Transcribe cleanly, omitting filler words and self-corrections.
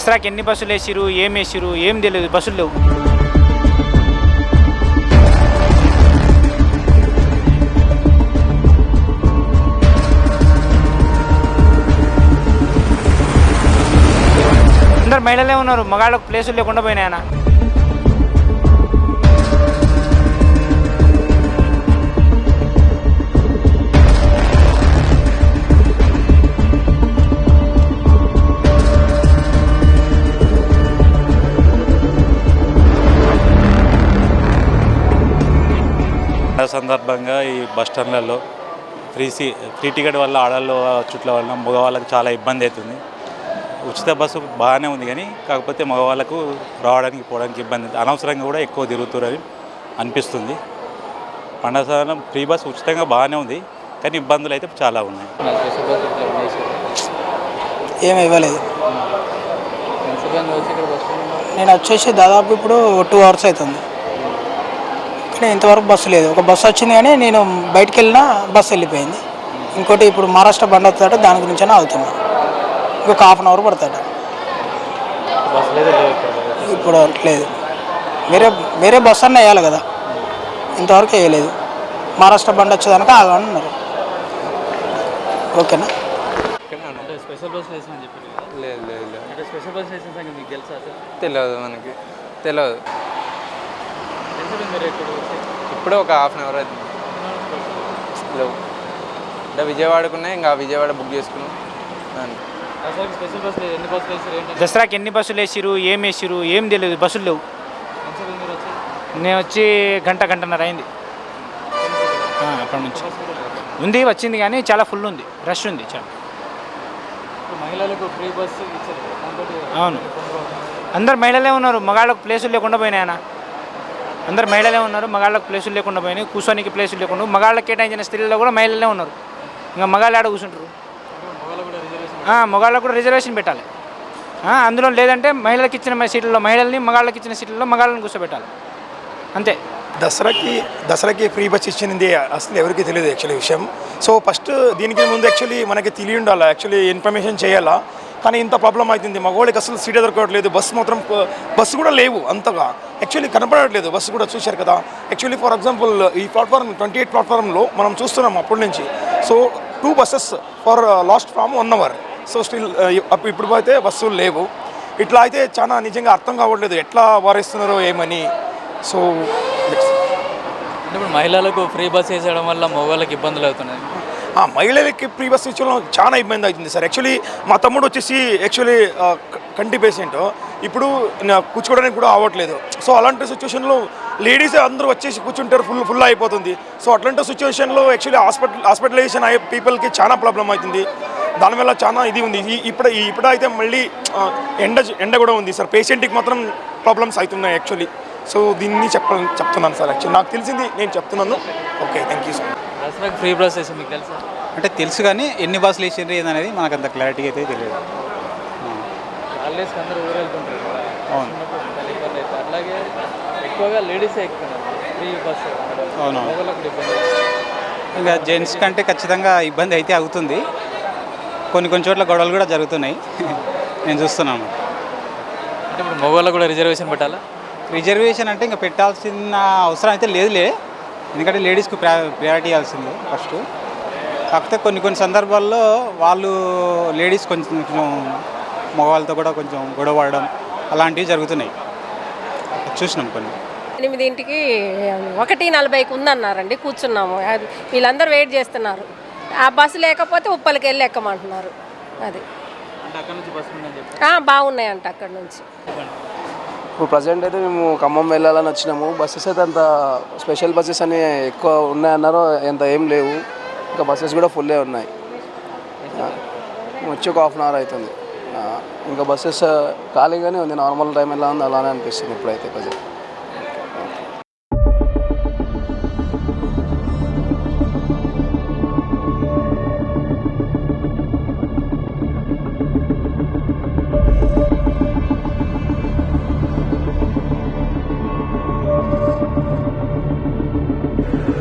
దసరాకి ఎన్ని బస్సులు వేసిరు, ఏం వేసిరు ఏం తెలియదు, బస్సులు లేవు. అందరు మహిళలే ఉన్నారు, మగాళ్ళకు ప్లేసులు లేకుండా పోయినాయన. సందర్భంగా ఈ బస్ స్టాండ్లలో ఫ్రీ టికెట్ వల్ల ఆడవాళ్ళు చుట్ల వల్ల మగవాళ్ళకు చాలా ఇబ్బంది అవుతుంది. ఉచిత బస్సు బాగానే ఉంది కానీ కాకపోతే మగవాళ్ళకు రావడానికి పోవడానికి ఇబ్బంది, అనవసరంగా కూడా ఎక్కువ తిరుగుతారని అనిపిస్తుంది. పండగ సాధారణ ఫ్రీ బస్ ఉచితంగా బాగానే ఉంది కానీ ఇబ్బందులు అయితే చాలా ఉన్నాయి. ఏమి ఇవ్వలేదు. నేను వచ్చేసి దాదాపు ఇప్పుడు 2 hours అవుతుంది కానీ ఇంతవరకు బస్సు లేదు. ఒక బస్సు వచ్చింది కానీ నేను బయటికి వెళ్ళినా బస్సు వెళ్ళిపోయింది. ఇంకోటి ఇప్పుడు మహారాష్ట్ర బండి వస్తాడో దాని గురించైనా అవుతున్నా, ఇంకొక 1/2 hour పడతాడు. ఇప్పుడు లేదు, వేరే బస్సు అన్న వేయాలి కదా, ఇంతవరకు వేయలేదు. మహారాష్ట్ర బండి వచ్చేదానికి ఆగమని ఉన్నారు. ఓకేనా? తెలియదు, మనకి తెలియదు. ఇప్పుడే ఒక 1/2 hour అవుతుంది. లేవు అంటే విజయవాడకున్నాయి, ఇంకా విజయవాడ బుక్ చేసుకున్నాం. దసరాకి ఎన్ని బస్సులు వేసిరు, ఏం వేసిరు ఏం తెలియదు, బస్సులు లేవు. నేను వచ్చి గంటన్నర అయింది. అప్పటి నుంచి ఉంది, వచ్చింది కానీ చాలా ఫుల్ ఉంది, రష్ ఉంది చాలా. మహిళలకు ఫ్రీ బస్సు అవును, అందరు మహిళలే ఉన్నారు, మగాళ్ళకు ప్లేసులు లేకుండా పోయినాయన. అందరు మహిళలే ఉన్నారు, మగాళ్ళకు ప్లేసులు లేకుండా పోయినాయి, కూర్చోనికి ప్లేసులు లేకుండా. మగాళ్ళకి కేటాయించిన స్త్రీల్లో కూడా మహిళలే ఉన్నారు. ఇంకా మగాళ్ళు ఆడ కూర్చుంటారు. మగాళ్ళకు కూడా రిజర్వేషన్ పెట్టాలి. అందులో లేదంటే మహిళలకు ఇచ్చిన సీట్లలో మహిళల్ని, మగాళ్ళకి ఇచ్చిన సీట్లలో మగాళ్ళని కూర్చోబెట్టాలి, అంతే. దసరాకి ఫ్రీ బస్ ఇచ్చింది అసలు ఎవరికి తెలియదు యాక్చువల్లీ విషయం. సో ఫస్ట్ దీనికి ముందు యాక్చువల్లీ మనకి తెలియ ఉండాలి, యాక్చువల్లీ ఇన్ఫర్మేషన్ చేయాలా. కానీ ఇంత ప్రాబ్లం అవుతుంది, మగవాళ్ళకి అసలు సీటే దొరకట్లేదు. బస్సు కూడా లేవు అంతగా, యాక్చువల్లీ కనపడట్లేదు. బస్సు కూడా చూశారు కదా. యాక్చువల్లీ ఫర్ ఎగ్జాంపుల్ ఈ ప్లాట్ఫామ్ 28 ప్లాట్ఫామ్లో మనం చూస్తున్నాం అప్పటి నుంచి. So 2 buses for last from 1 hour. So still ఇప్పుడు అయితే బస్సులు లేవు. ఇట్లా అయితే చాలా నిజంగా అర్థం కావట్లేదు ఎట్లా వారేస్తున్నారో ఏమని. సో ఇప్పుడు మహిళలకు ఫ్రీ బస్ వేసేయడం వల్ల మగవాళ్ళకి ఇబ్బందులు అవుతున్నాయి. మహిళలకి ఫ్రీ బస్ ఇచ్చడం చాలా ఇబ్బంది అవుతుంది సార్. యాక్చువల్లీ మా తమ్ముడు వచ్చేసి యాక్చువల్లీ కంటి పేషెంట్, ఇప్పుడు కూర్చోవడానికి కూడా అవ్వట్లేదు. సో అలాంటి సిచ్యువేషన్లో లేడీస్ అందరూ వచ్చేసి కూర్చుంటారు, ఫుల్ అయిపోతుంది. సో అట్లాంటి సిచ్యువేషన్లో యాక్చువల్లీ హాస్పిటలైజేషన్ అయ్యే పీపుల్కి చాలా ప్రాబ్లం అవుతుంది. దానివల్ల చాలా ఇది ఉంది. ఇప్పుడు అయితే మళ్ళీ ఎండ కూడా ఉంది సార్. పేషెంట్కి మాత్రం ప్రాబ్లమ్స్ అవుతున్నాయి యాక్చువల్లీ. సో దీన్ని చెప్తున్నాను సార్. యాక్చువల్లీ నాకు తెలిసింది నేను చెప్తున్నాను. Okay, thank you sir. దసరాకి ఫ్రీ బస్ వేసి మీకు తెలుసా? అంటే తెలుసు కానీ ఎన్ని బస్సులు వేసిండ్రు ఏందనేది మనకు అంత క్లారిటీగా అయితే తెలియదు. హాలిడేస్కి అందరూ ఊరు వెళ్తుంటారు కదా. అవును, ఇబ్బంది అయితే అట్లాగే ఎక్కువగా లేడీసే ఎక్కుతున్నారు ఫ్రీ బస్. అవును, మగవాళ్ళకు ఇబ్బంది. ఇంకా జెంట్స్ కంటే ఖచ్చితంగా ఇబ్బంది అయితే అవుతుంది. కొన్ని చోట్ల గొడవలు కూడా జరుగుతున్నాయి, నేను చూస్తున్నాను. అంటే ఇప్పుడు మగవాళ్ళకు కూడా రిజర్వేషన్ పెట్టాలా? రిజర్వేషన్ అంటే ఇంకా పెట్టాల్సిన అవసరం అయితే లేదులే, ఎందుకంటే లేడీస్కి ప్రయారిటీ ఇవ్వాల్సింది ఫస్ట్. కాకపోతే కొన్ని సందర్భాల్లో వాళ్ళు లేడీస్ కొంచెం మగవాళ్ళతో కూడా కొంచెం గొడవ పడడం అలాంటివి జరుగుతున్నాయి, చూసినాం కొన్ని. 8కి 1:40కి ఉందన్నారండి, కూర్చున్నాము. వీళ్ళందరూ వెయిట్ చేస్తున్నారు. ఆ బస్సు లేకపోతే ఉప్పలకి వెళ్ళి ఎక్కమంటున్నారు. అది బాగున్నాయంట అక్కడ నుంచి. ఇప్పుడు ప్రజెంట్ అయితే మేము ఖమ్మం వెళ్ళాలని వచ్చినాము. బస్సెస్ అయితే అంత స్పెషల్ బస్సెస్ అని ఎక్కువ ఉన్నాయన్నారు, అంత ఏం లేవు. ఇంకా బస్సెస్ కూడా ఫుల్లే ఉన్నాయి. వచ్చి ఒక 1/2 hour అవుతుంది. ఇంకా బస్సెస్ ఖాళీగానే ఉంది. నార్మల్ టైం ఎలా ఉంది అలానే అనిపిస్తుంది ఇప్పుడైతే ప్రజెంట్.